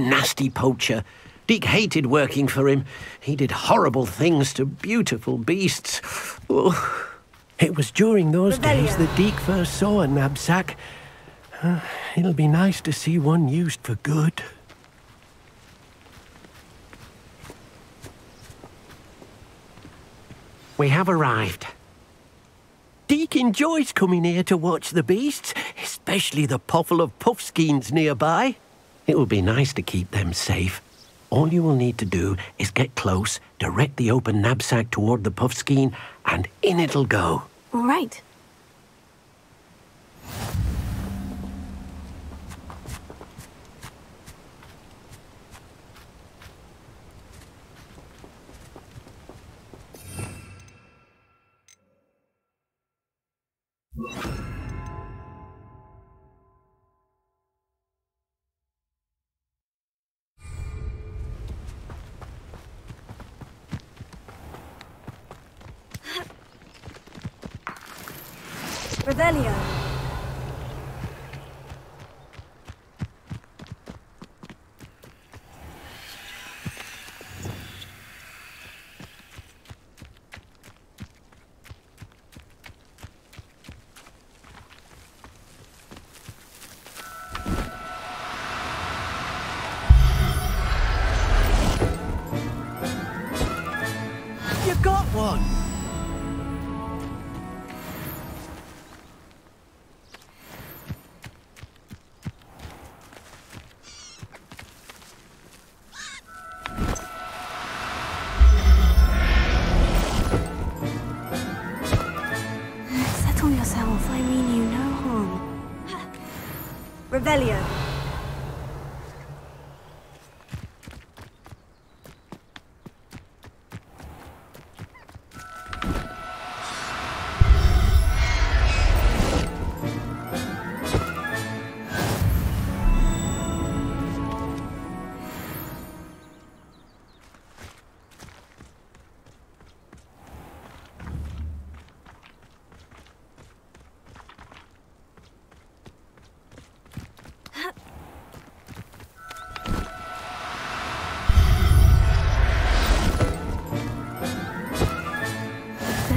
nasty poacher. Deke hated working for him. He did horrible things to beautiful beasts. Oh. It was during those days that Deke first saw a knapsack. It'll be nice to see one used for good. We have arrived. Deke enjoys coming here to watch the beasts, especially the potful of puffskeins nearby. It will be nice to keep them safe. All you will need to do is get close, direct the open knapsack toward the puffskein, and in it'll go. All right. Revelio. You got one! Settle yourself, I mean you no harm. Revelio.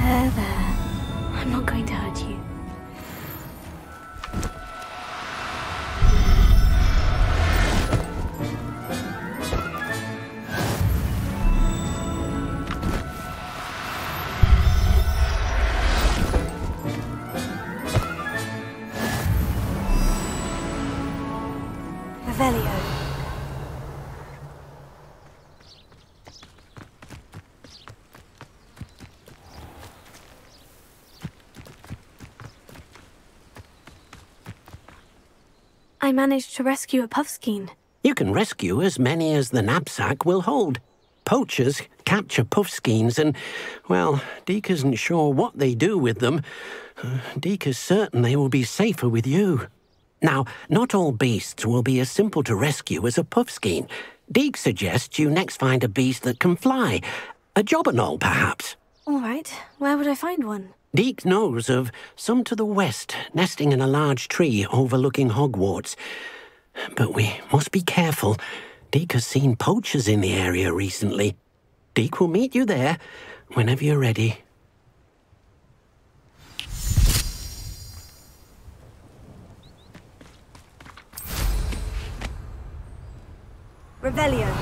There. I'm not going to hurt you. Revelio. I managed to rescue a puffskein. You can rescue as many as the knapsack will hold. Poachers capture puffskeins and, well, Deke isn't sure what they do with them. Deke is certain they will be safer with you. Now, not all beasts will be as simple to rescue as a puffskein. Deke suggests you next find a beast that can fly. A jobberknoll, perhaps. All right, where would I find one? Deke knows of some to the west, nesting in a large tree overlooking Hogwarts. But we must be careful. Deke has seen poachers in the area recently. Deke will meet you there whenever you're ready. Revelio.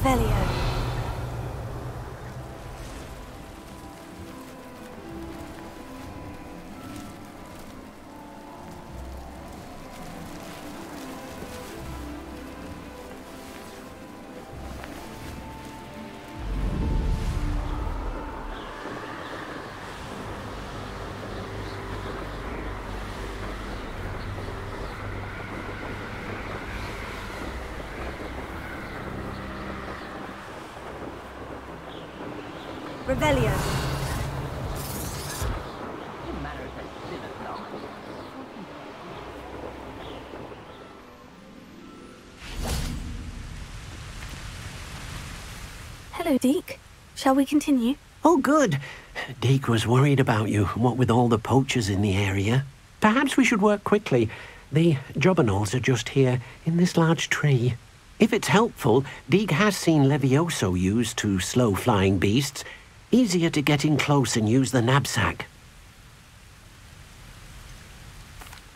Revelio. Revelio. Hello, Deke. Shall we continue? Oh, good. Deke was worried about you, what with all the poachers in the area. Perhaps we should work quickly. The jobberknolls are just here, in this large tree. If it's helpful, Deke has seen Levioso used to slow flying beasts. Easier to get in close and use the knapsack.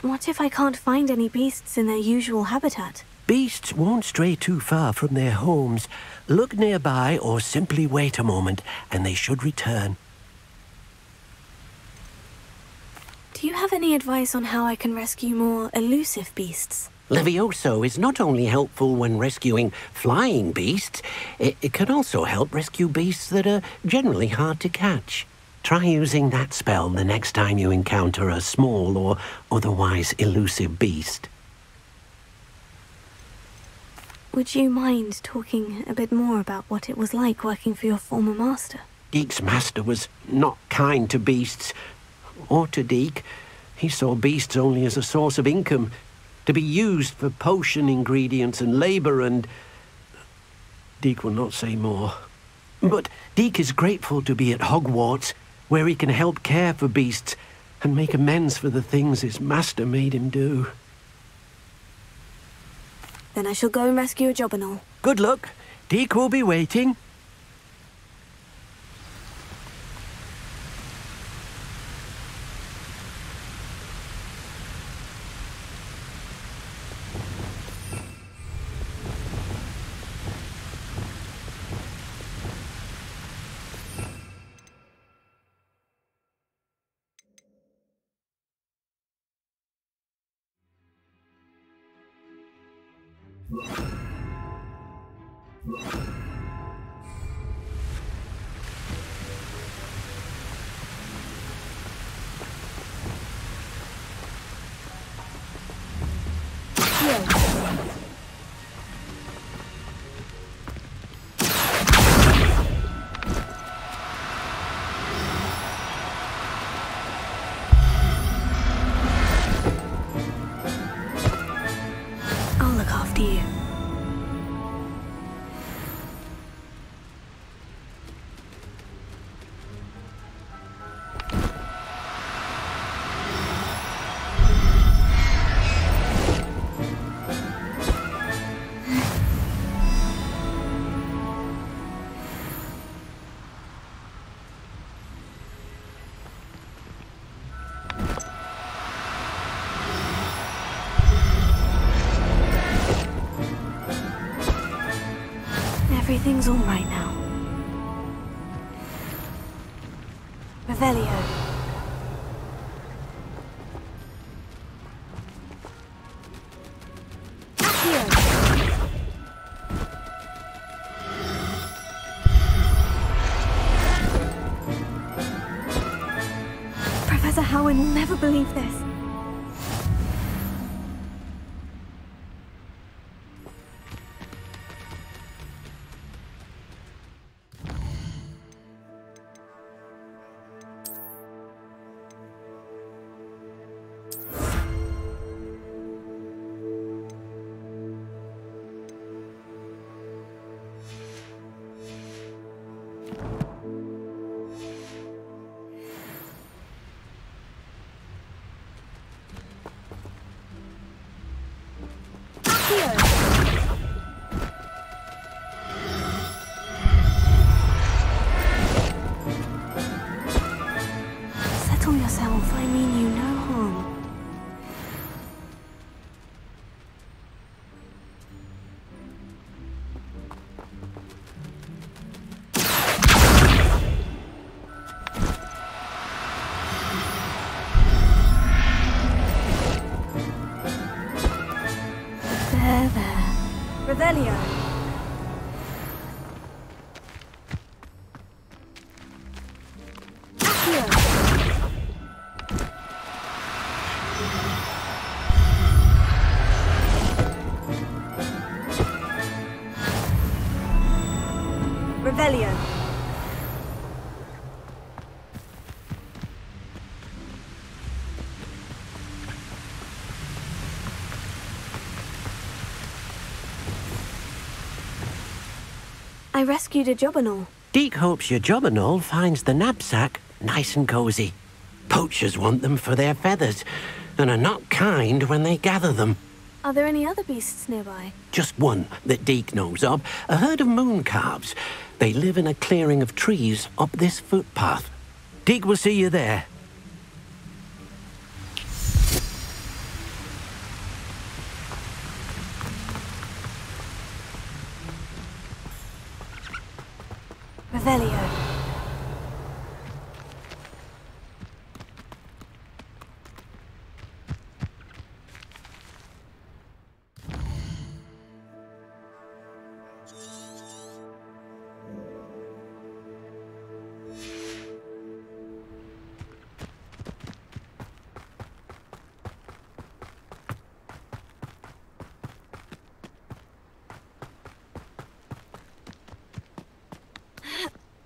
What if I can't find any beasts in their usual habitat? Beasts won't stray too far from their homes. Look nearby or simply wait a moment, and they should return. Do you have any advice on how I can rescue more elusive beasts? Levioso is not only helpful when rescuing flying beasts, it can also help rescue beasts that are generally hard to catch. Try using that spell the next time you encounter a small or otherwise elusive beast. Would you mind talking a bit more about what it was like working for your former master? Deke's master was not kind to beasts, or to Deke. He saw beasts only as a source of income, to be used for potion ingredients and labor, and Deke will not say more. But Deke is grateful to be at Hogwarts, where he can help care for beasts and make amends for the things his master made him do. Then I shall go and rescue a jobberknoll. Good luck. Deke will be waiting. I'll look after you. Everything's all right now. Revelio. Professor Howin will never believe this. Settle yourself, I mean you no harm. Revelio. I rescued a jobberknoll. Deke hopes your jobberknoll finds the knapsack nice and cozy. Poachers want them for their feathers, and are not kind when they gather them. Are there any other beasts nearby? Just one that Deke knows of, a herd of moon calves. They live in a clearing of trees up this footpath. Deke will see you there. Revelio.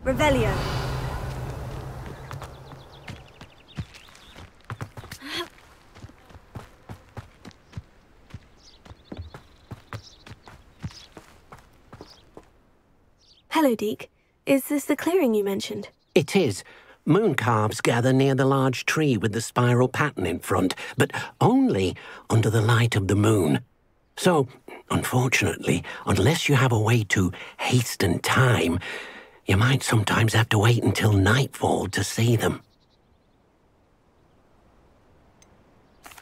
Revelio. Hello, Deke. Is this the clearing you mentioned? It is. Moon calves gather near the large tree with the spiral pattern in front, but only under the light of the moon. So, unfortunately, unless you have a way to hasten time, you might sometimes have to wait until nightfall to see them.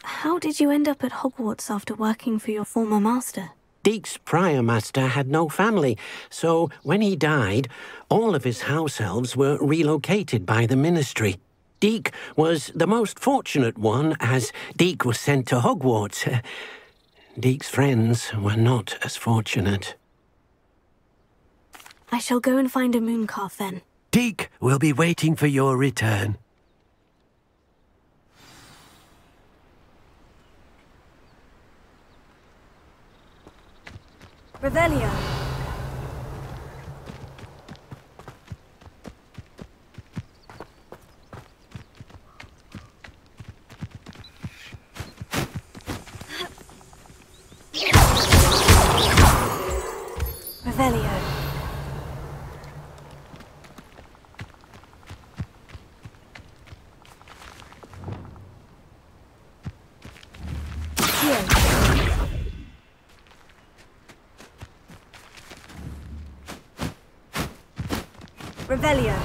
How did you end up at Hogwarts after working for your former master? Deke's prior master had no family, so when he died, all of his house elves were relocated by the ministry. Deke was the most fortunate one, as Deke was sent to Hogwarts. Deke's friends were not as fortunate. I shall go and find a moon calf then. Deke will be waiting for your return. Revelio. Revelio. Revelio.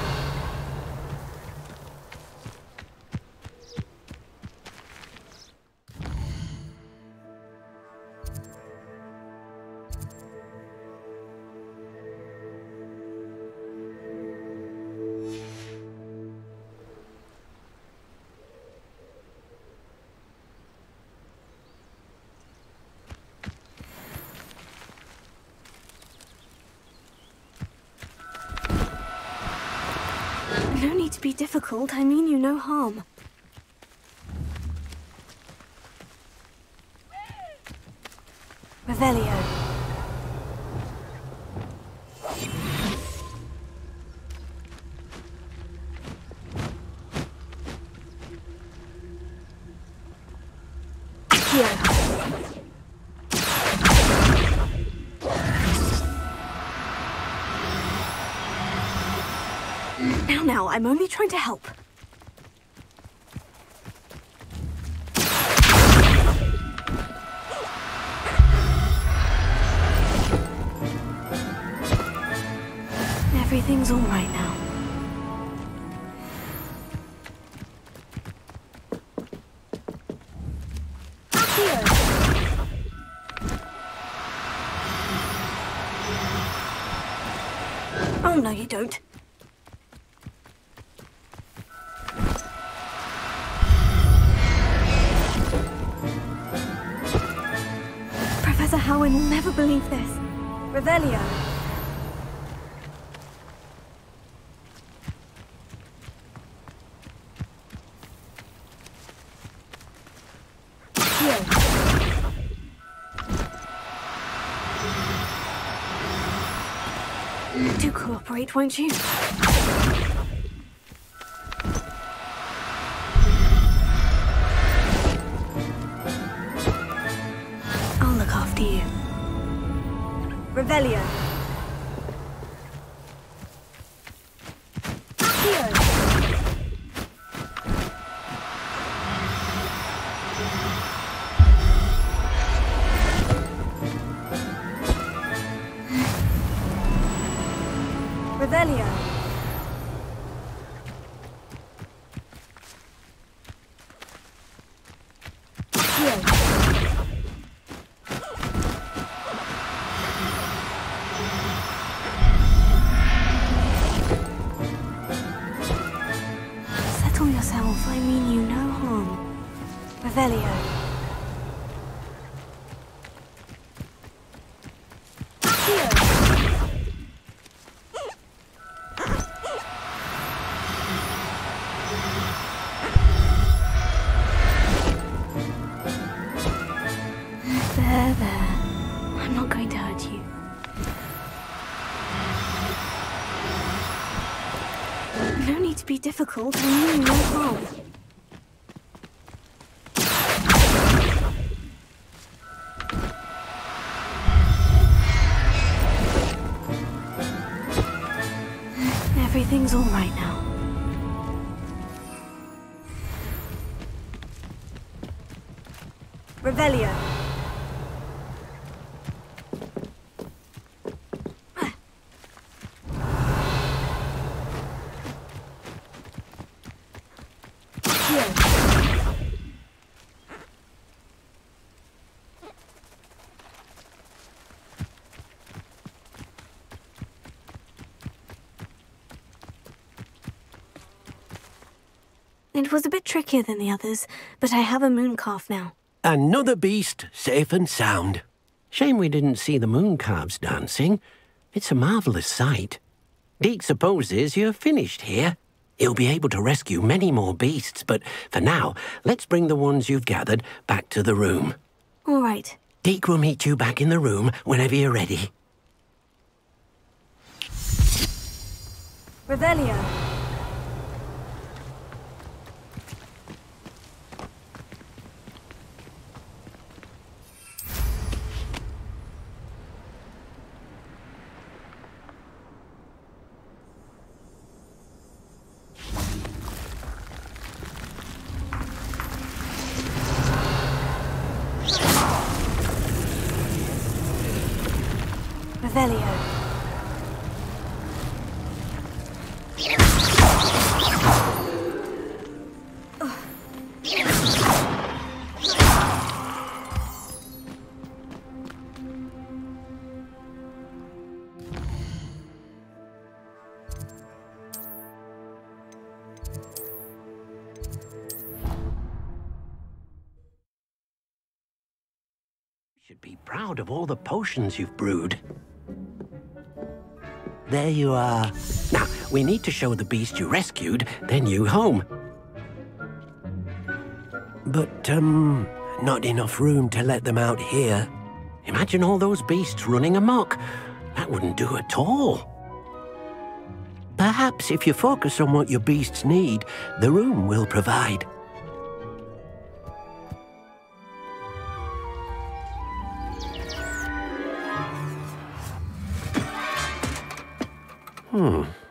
No need to be difficult. I mean you no harm. Revelio. Now, I'm only trying to help. Everything's all right now. Oh, no, you don't. Professor Howin will never believe this. Revelio. Too cooperate, won't you? I'll look after you. Revelio. Revelio. Settle yourself, I mean you no harm. Revelio. Be difficult, I mean no harm. Everything's all right now. Revelio. It was a bit trickier than the others, but I have a moon calf now. Another beast, safe and sound. Shame we didn't see the moon calves dancing. It's a marvellous sight. Deke supposes you're finished here. He'll be able to rescue many more beasts, but for now, let's bring the ones you've gathered back to the room. All right. Deke will meet you back in the room whenever you're ready. Revelio. Revelio. You should be proud of all the potions you've brewed. There you are. Now, we need to show the beast you rescued their new home. But, not enough room to let them out here. Imagine all those beasts running amok. That wouldn't do at all. Perhaps if you focus on what your beasts need, the room will provide.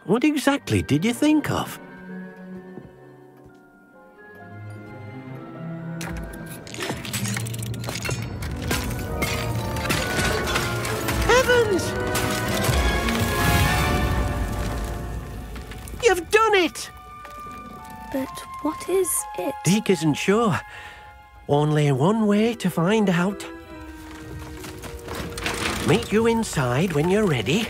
What exactly did you think of? Heavens! You've done it! But what is it? Deke isn't sure. Only one way to find out. Meet you inside when you're ready.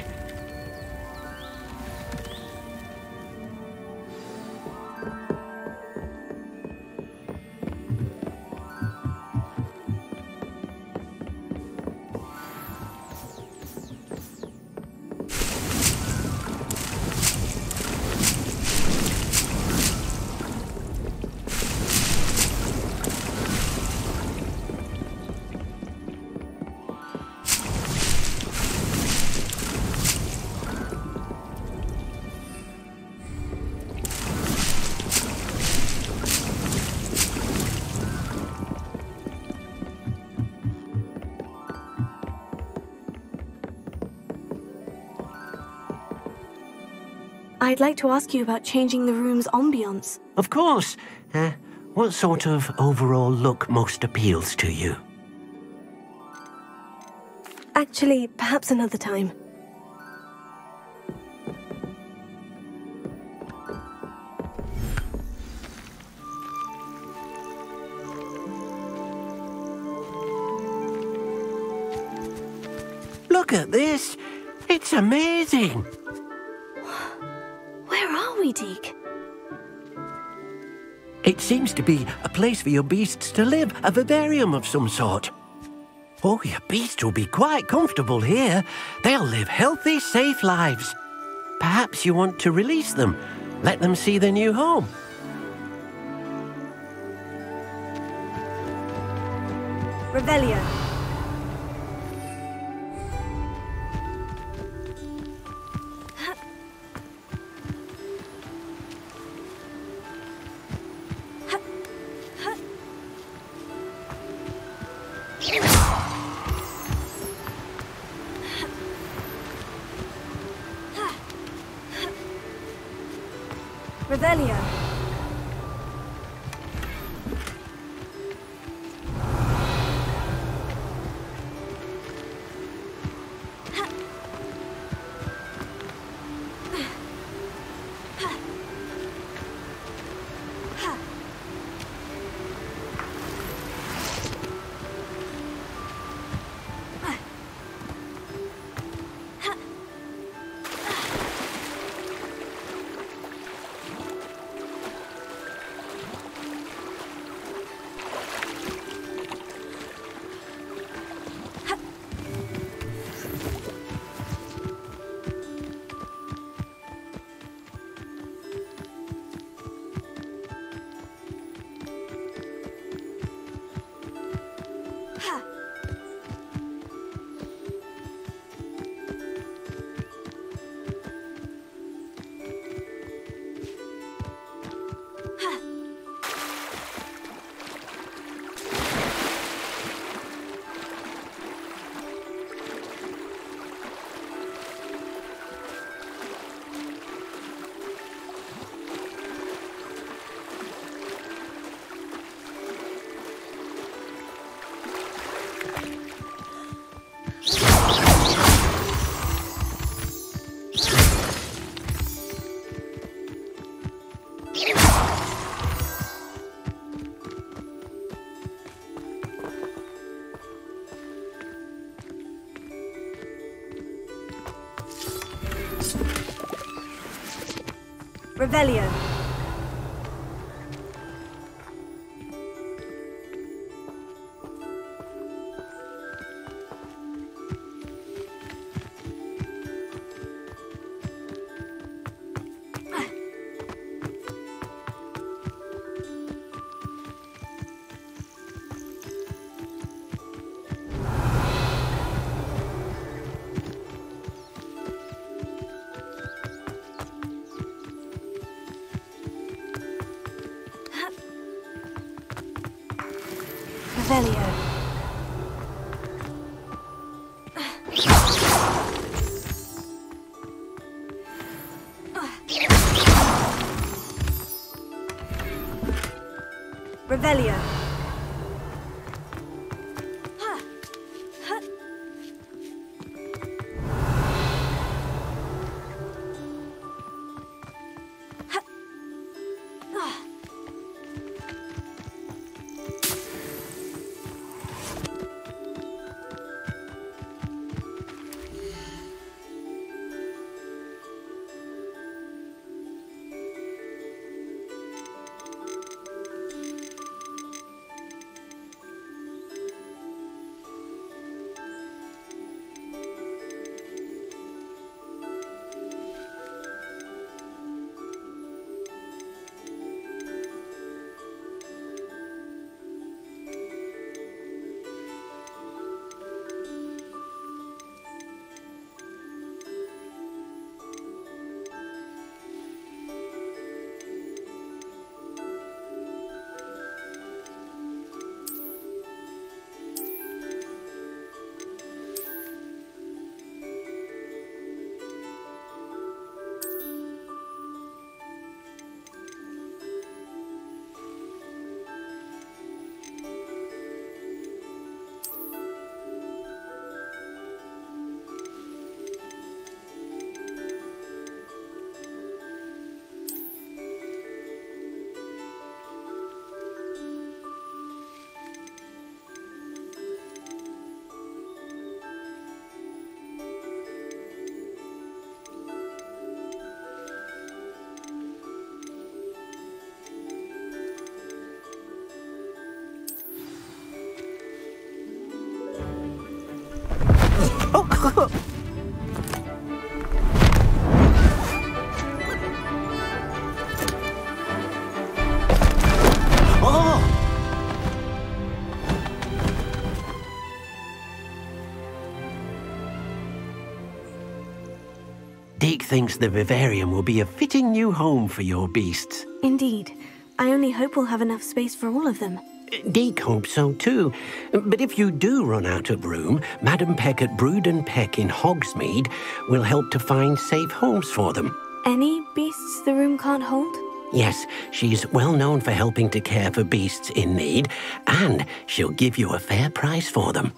I'd like to ask you about changing the room's ambience. Of course. What sort of overall look most appeals to you? Actually, perhaps another time. Look at this. It's amazing. Where are we, Deke? It seems to be a place for your beasts to live, a vivarium of some sort. Oh, your beasts will be quite comfortable here. They'll live healthy, safe lives. Perhaps you want to release them, let them see their new home. Revelio. Revelio. Revelio. Revelio. Revelio. Deek thinks the vivarium will be a fitting new home for your beasts. Indeed. I only hope we'll have enough space for all of them. Deek hopes so too. But if you do run out of room, Madam Peck at Brood and Peck in Hogsmeade will help to find safe homes for them. Any beasts the room can't hold? Yes, she's well known for helping to care for beasts in need, and she'll give you a fair price for them.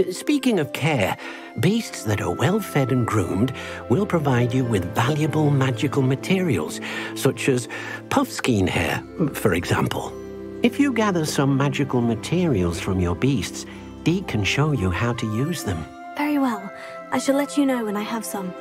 Speaking of care, beasts that are well fed and groomed will provide you with valuable magical materials, such as puffskein hair, for example. If you gather some magical materials from your beasts, Dee can show you how to use them. Very well. I shall let you know when I have some.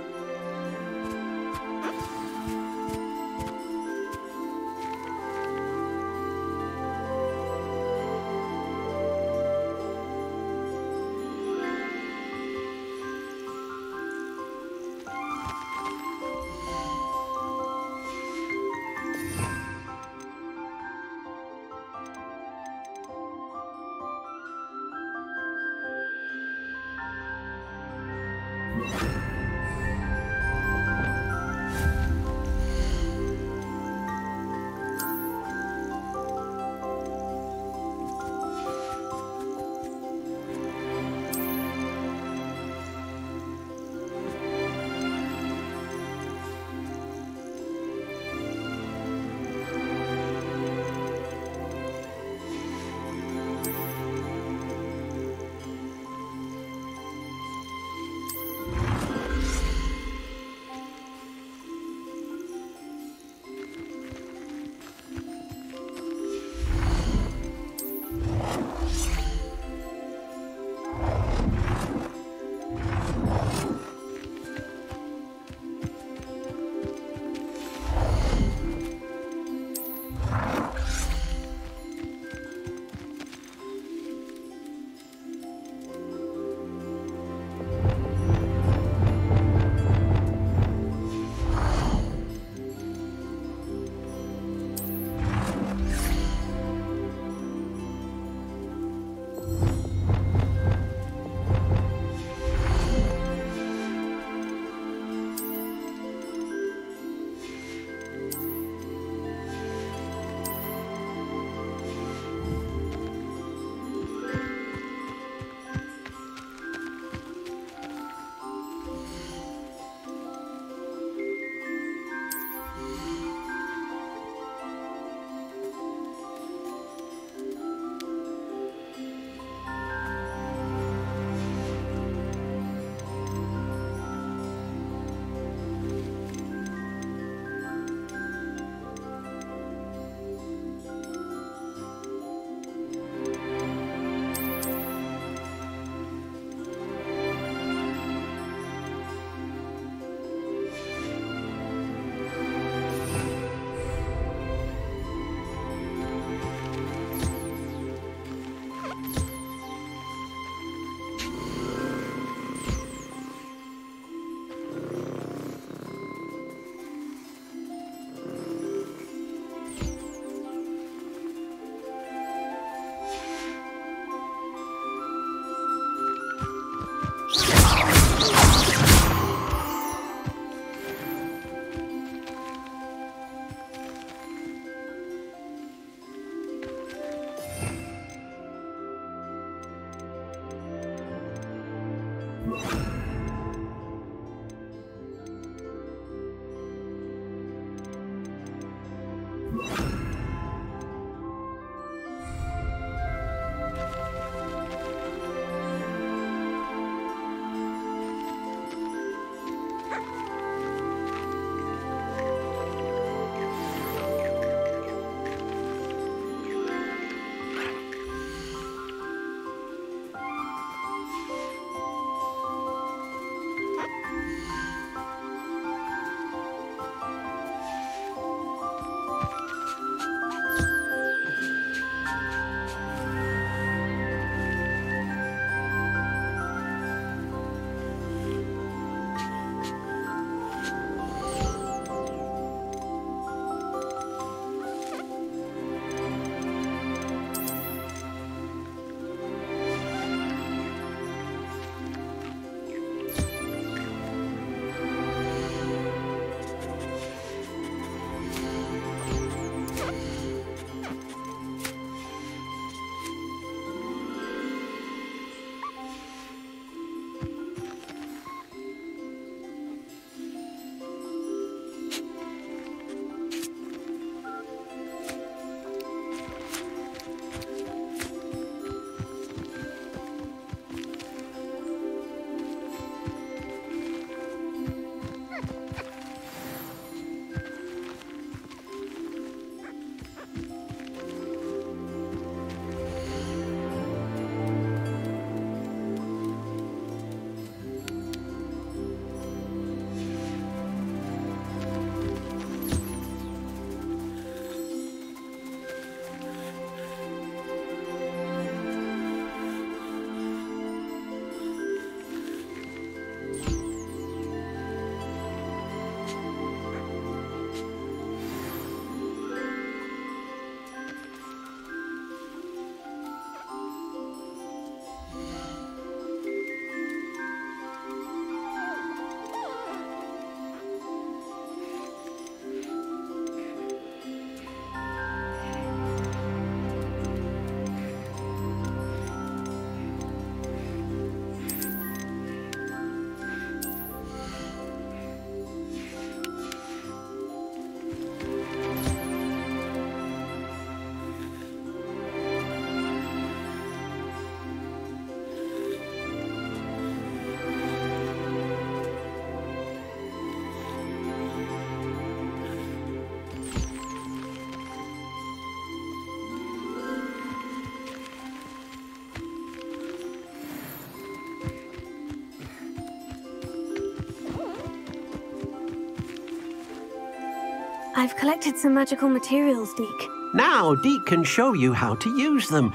I've collected some magical materials, Deke. Now Deke can show you how to use them.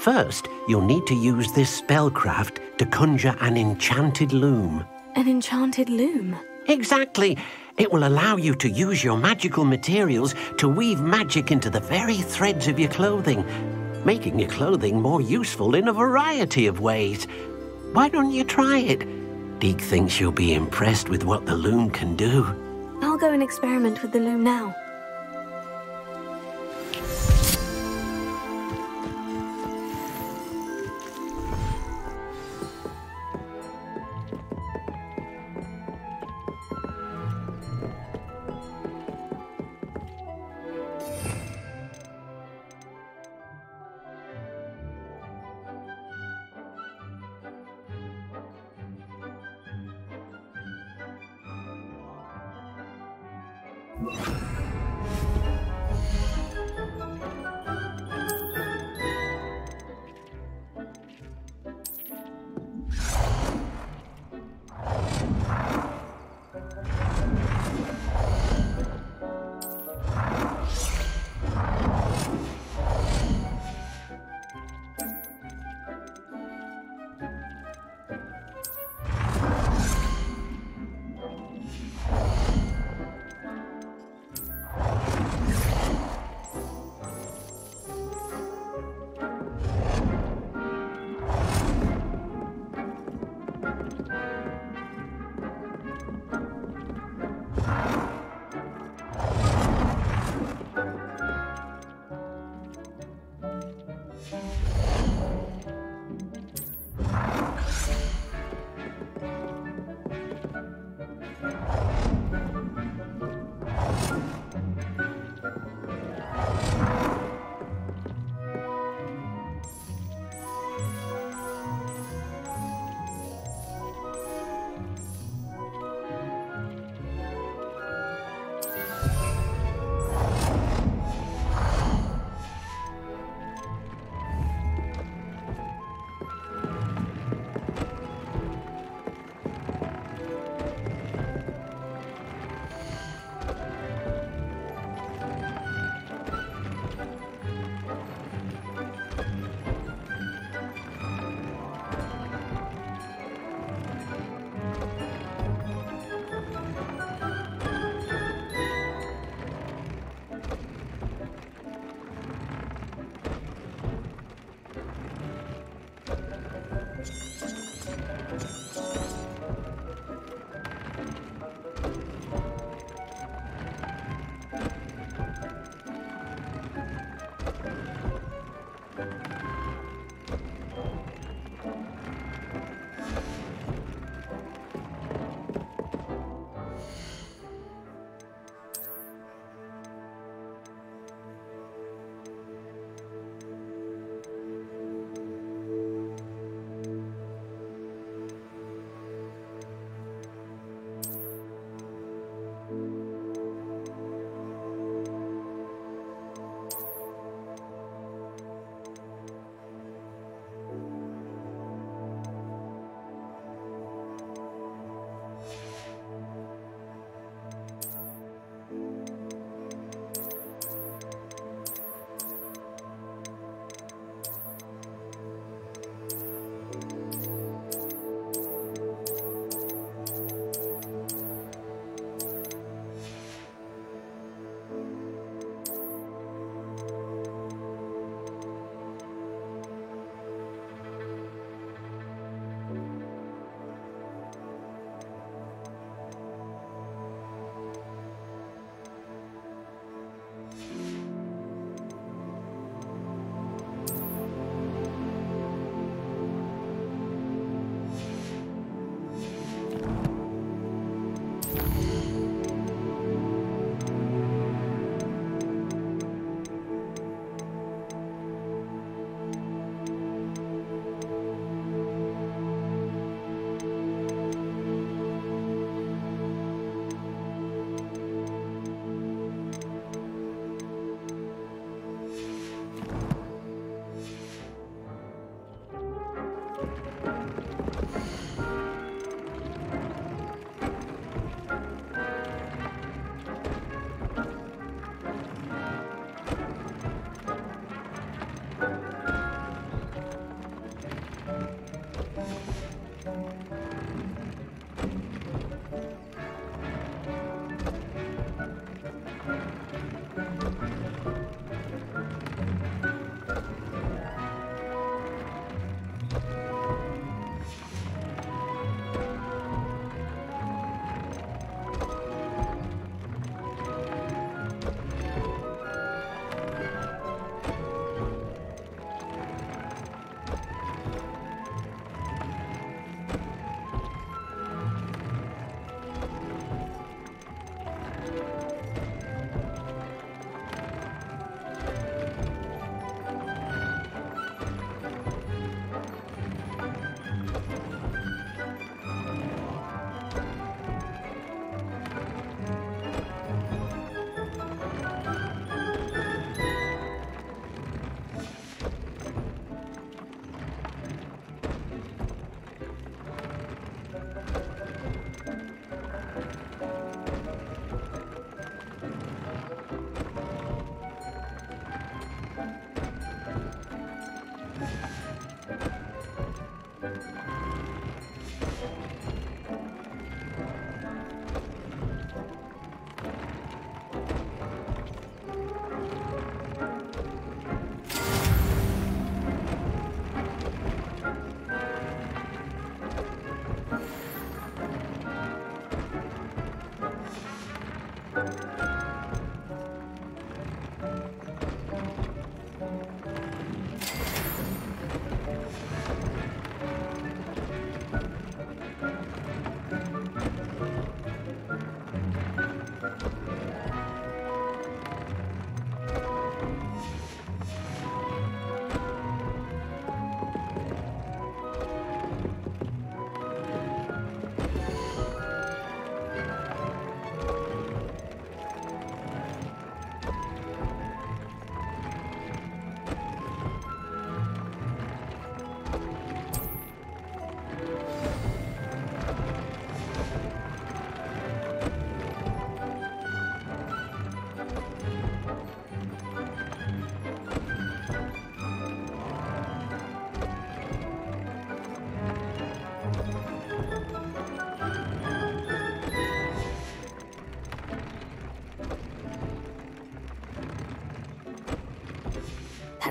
First, you'll need to use this spellcraft to conjure an enchanted loom. An enchanted loom? Exactly. It will allow you to use your magical materials to weave magic into the very threads of your clothing, making your clothing more useful in a variety of ways. Why don't you try it? Deke thinks you'll be impressed with what the loom can do. I'll go and experiment with the loom now.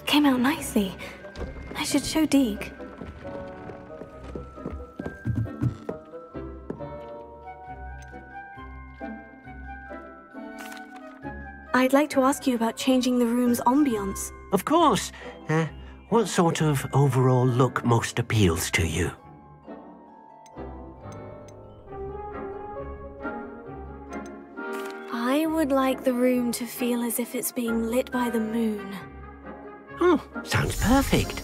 came out nicely. I should show Deke. I'd like to ask you about changing the room's ambiance. Of course. What sort of overall look most appeals to you? I would like the room to feel as if it's being lit by the moon. Oh, sounds perfect.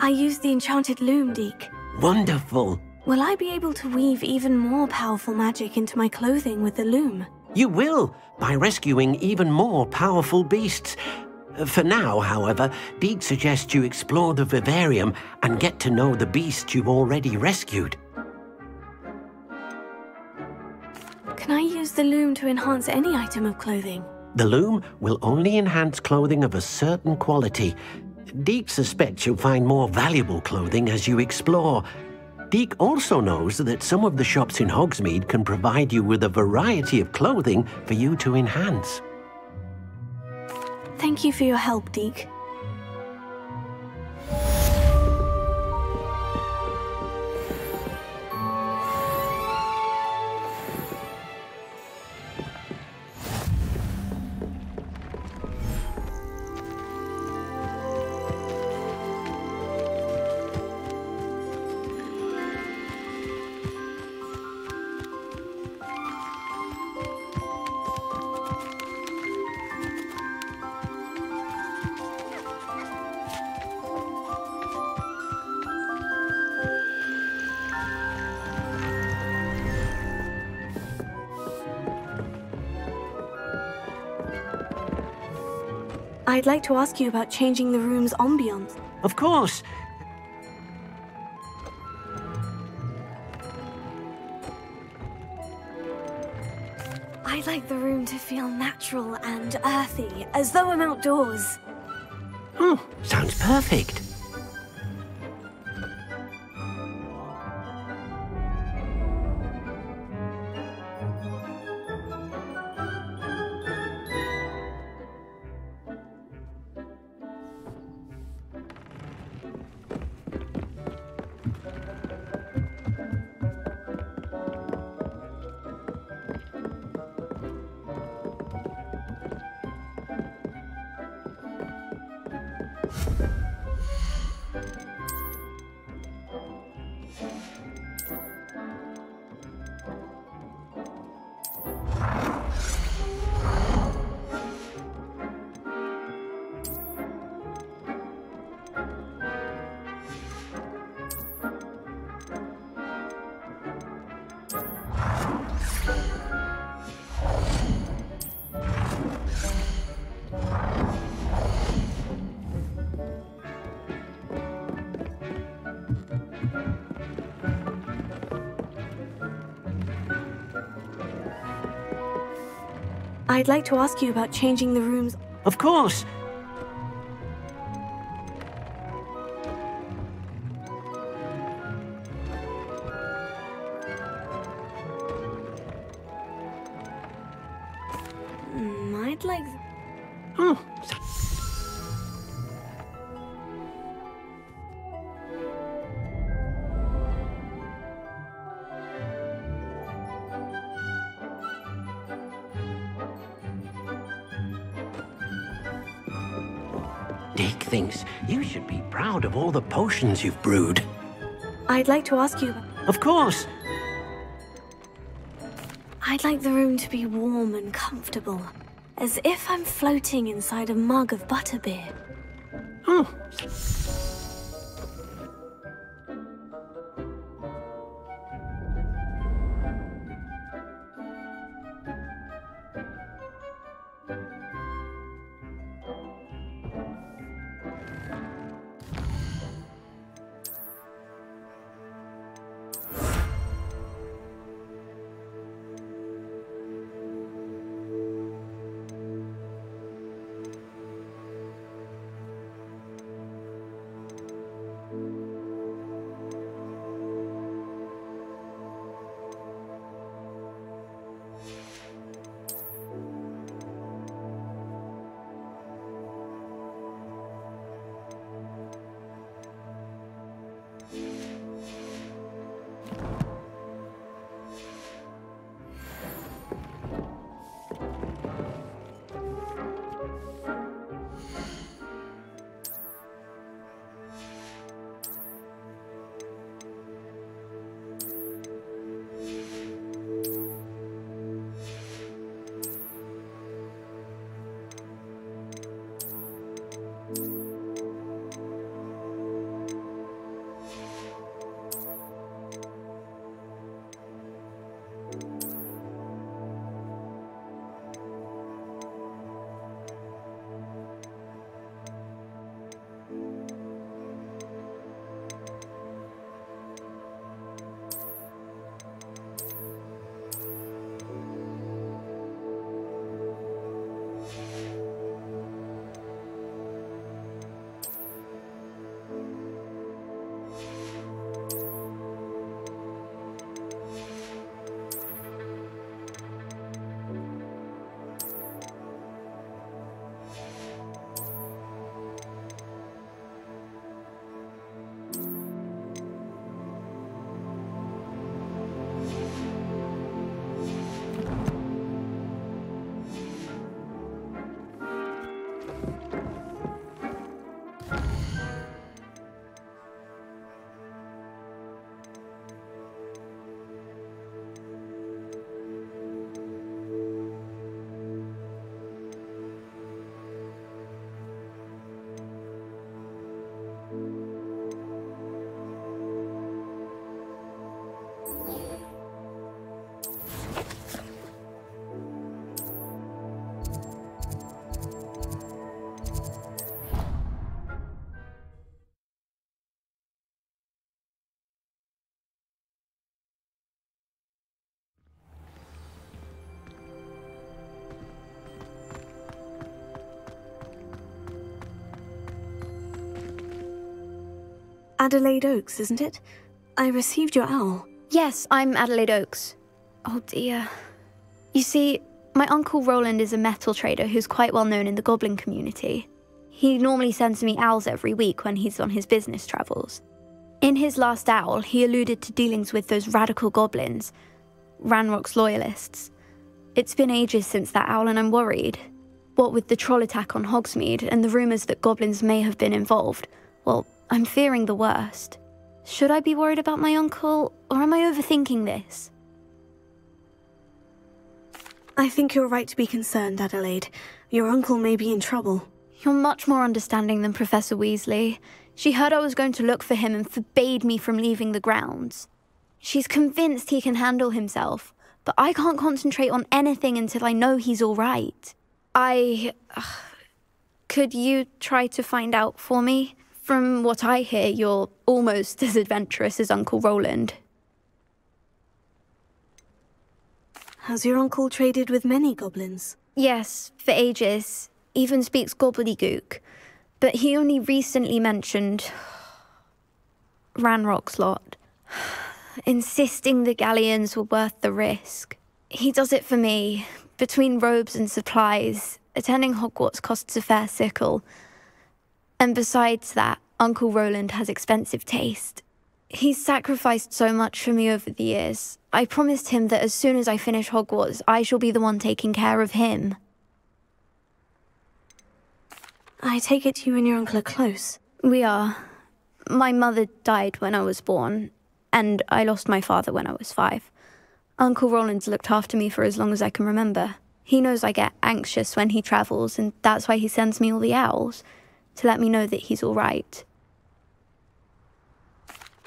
I used the enchanted loom, Deke. Wonderful. Will I be able to weave even more powerful magic into my clothing with the loom? You will, by rescuing even more powerful beasts. For now, however, Deke suggests you explore the vivarium and get to know the beasts you've already rescued. Can I use the loom to enhance any item of clothing? The loom will only enhance clothing of a certain quality. Deke suspects you'll find more valuable clothing as you explore. Deke also knows that some of the shops in Hogsmeade can provide you with a variety of clothing for you to enhance. Thank you for your help, Deke. I'd like to ask you about changing the room's ambiance. Of course. I'd like the room to feel natural and earthy, as though I'm outdoors. Oh, sounds perfect. I'd like to ask you about changing the room's... Of course. I'd like... Oh. Dick thinks you should be proud of all the potions you've brewed. I'd like to ask you... Of course. I'd like the room to be warm and comfortable, as if I'm floating inside a mug of butterbeer. Oh. Adelaide Oaks, isn't it? I received your owl. Yes, I'm Adelaide Oaks. Oh dear. You see, my uncle Roland is a metal trader who's quite well known in the goblin community. He normally sends me owls every week when he's on his business travels. In his last owl, he alluded to dealings with those radical goblins, Ranrock's loyalists. It's been ages since that owl and I'm worried. What with the troll attack on Hogsmeade and the rumours that goblins may have been involved, well, I'm fearing the worst. Should I be worried about my uncle, or am I overthinking this? I think you're right to be concerned, Adelaide. Your uncle may be in trouble. You're much more understanding than Professor Weasley. She heard I was going to look for him and forbade me from leaving the grounds. She's convinced he can handle himself, but I can't concentrate on anything until I know he's all right. Could you try to find out for me? From what I hear, you're almost as adventurous as Uncle Roland. Has your uncle traded with many goblins? Yes, for ages. Even speaks gobbledygook. But he only recently mentioned Ranrock's lot, insisting the galleons were worth the risk. He does it for me. Between robes and supplies, attending Hogwarts costs a fair sickle. And besides that, Uncle Roland has expensive taste. He's sacrificed so much for me over the years. I promised him that as soon as I finish Hogwarts, I shall be the one taking care of him. I take it you and your uncle are close. We are. My mother died when I was born, and I lost my father when I was 5. Uncle Roland's looked after me for as long as I can remember. He knows I get anxious when he travels, and that's why he sends me all the owls, to let me know that he's all right.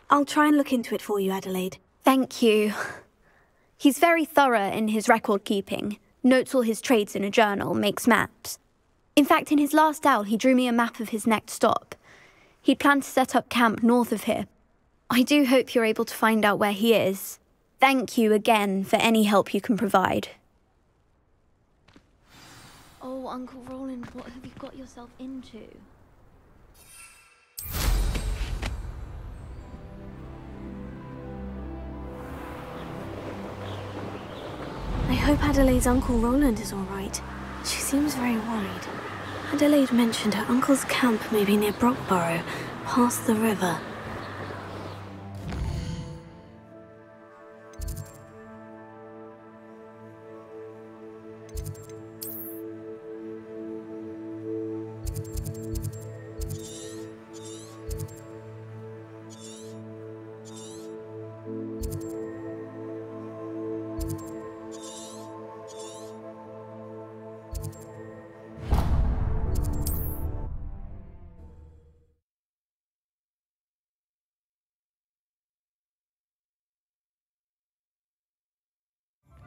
I'll try and look into it for you, Adelaide. Thank you. He's very thorough in his record keeping, notes all his trades in a journal, makes maps. In fact, in his last owl, he drew me a map of his next stop. He'd planned to set up camp north of here. I do hope you're able to find out where he is. Thank you again for any help you can provide. Oh, Uncle Roland, what have you got yourself into? I hope Adelaide's Uncle Roland is all right. She seems very worried. Adelaide mentioned her uncle's camp may be near Brockborough, past the river.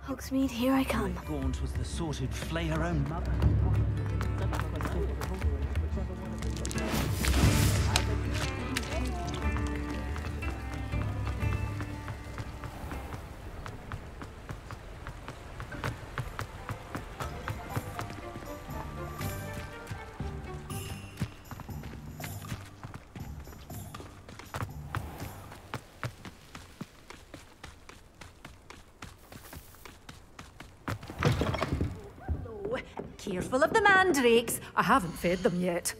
Hogsmeade, here I come. Gaunt was the sort who'd flay her own mother. Careful of the mandrakes. I haven't fed them yet.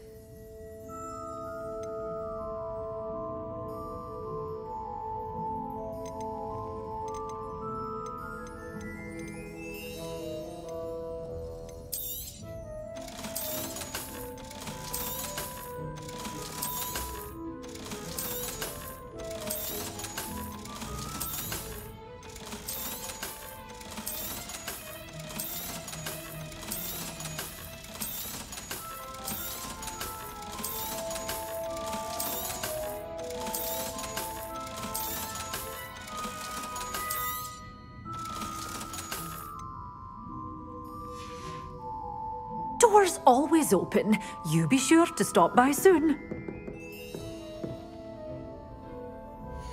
Doors always open. You be sure to stop by soon.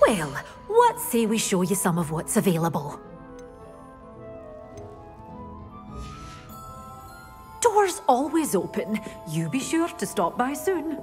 Well, what say we show you some of what's available? Doors always open. You be sure to stop by soon.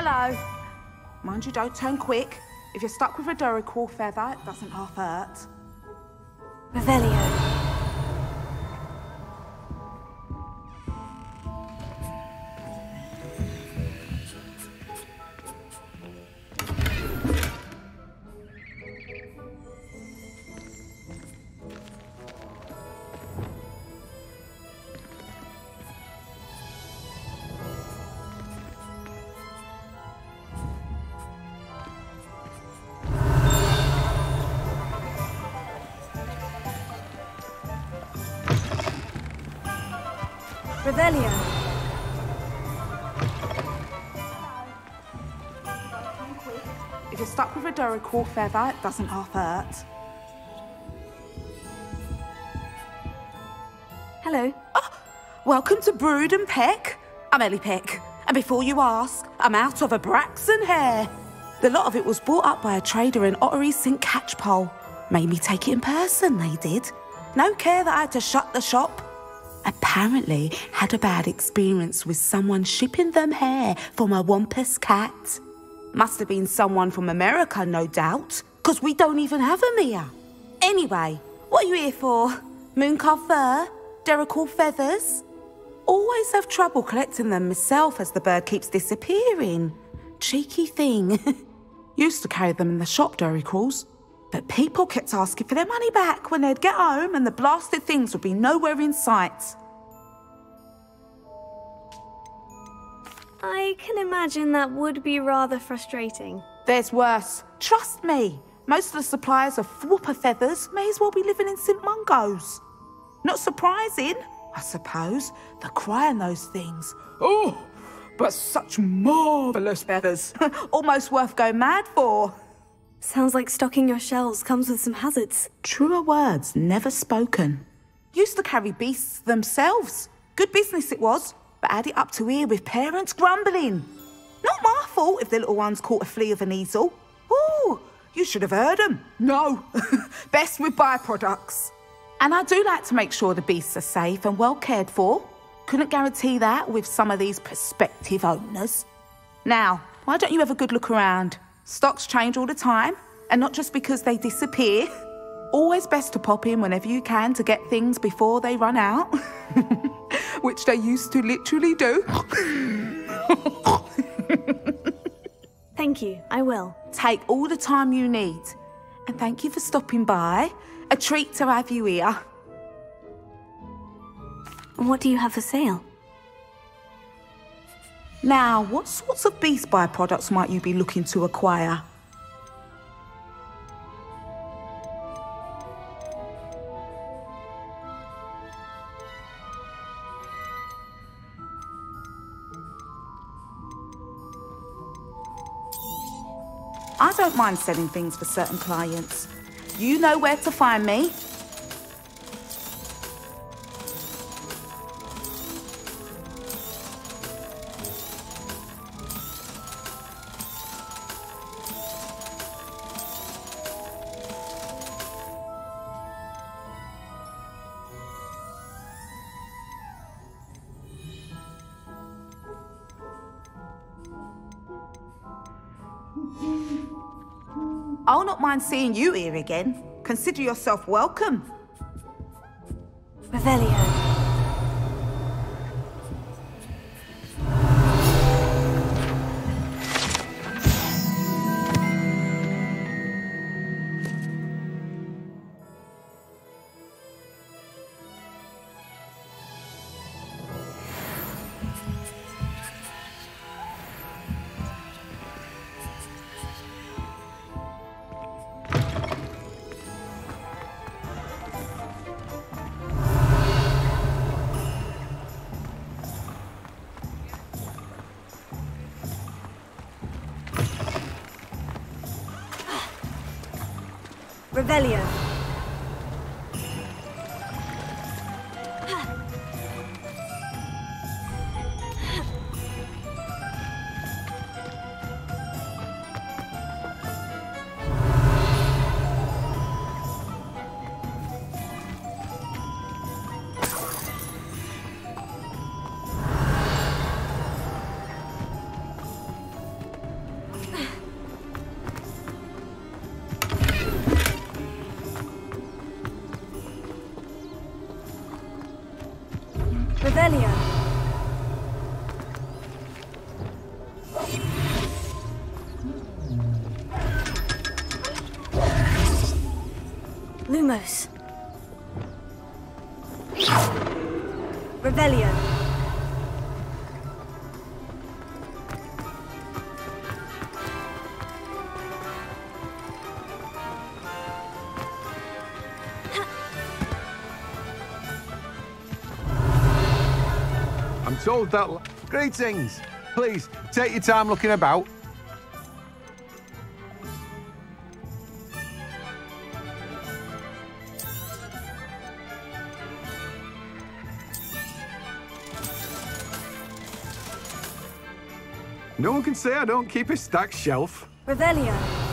Hello. Mind you, don't turn quick. If you're stuck with a Duracell feather, it doesn't half hurt. Revelio. Revelio. If you're stuck with a Duracore feather, it doesn't half hurt. Hello. Oh, welcome to Brood and Peck. I'm Ellie Peck. And before you ask, I'm out of a Braxton hair. The lot of it was bought up by a trader in Ottery St. Catchpole. Made me take it in person, they did. No care that I had to shut the shop. Apparently had a bad experience with someone shipping them hair from a Wampus cat. Must have been someone from America, no doubt, because we don't even have them here. Anyway, what are you here for? Mooncarved fur? Duracore feathers? Always have trouble collecting them myself as the bird keeps disappearing. Cheeky thing. Used to carry them in the shop, Duracores. But people kept asking for their money back when they'd get home and the blasted things would be nowhere in sight. I can imagine that would be rather frustrating. There's worse. Trust me. Most of the suppliers of whooper feathers may as well be living in St. Mungo's. Not surprising, I suppose, the cry on those things. Oh, but such marvellous feathers. Almost worth going mad for. Sounds like stocking your shelves comes with some hazards. Truer words never spoken. Used to carry beasts themselves. Good business it was, but had it up to here with parents grumbling. Not my fault if the little ones caught a flea of an easel. Ooh, you should have heard them. No, best with byproducts. And I do like to make sure the beasts are safe and well cared for. Couldn't guarantee that with some of these prospective owners. Now, why don't you have a good look around? Stocks change all the time, and not just because they disappear. Always best to pop in whenever you can to get things before they run out. Which they used to literally do. Thank you, I will. Take all the time you need. And thank you for stopping by. A treat to have you here. What do you have for sale? Now, what sorts of beast byproducts might you be looking to acquire? I don't mind selling things for certain clients. You know where to find me. I'll not mind seeing you here again. Consider yourself welcome. Revelio. Revelio. Revelio. Lumos. Revelio. I'm told that... Greetings. Please, take your time looking about. No one can say I don't keep a stacked shelf. Revelio.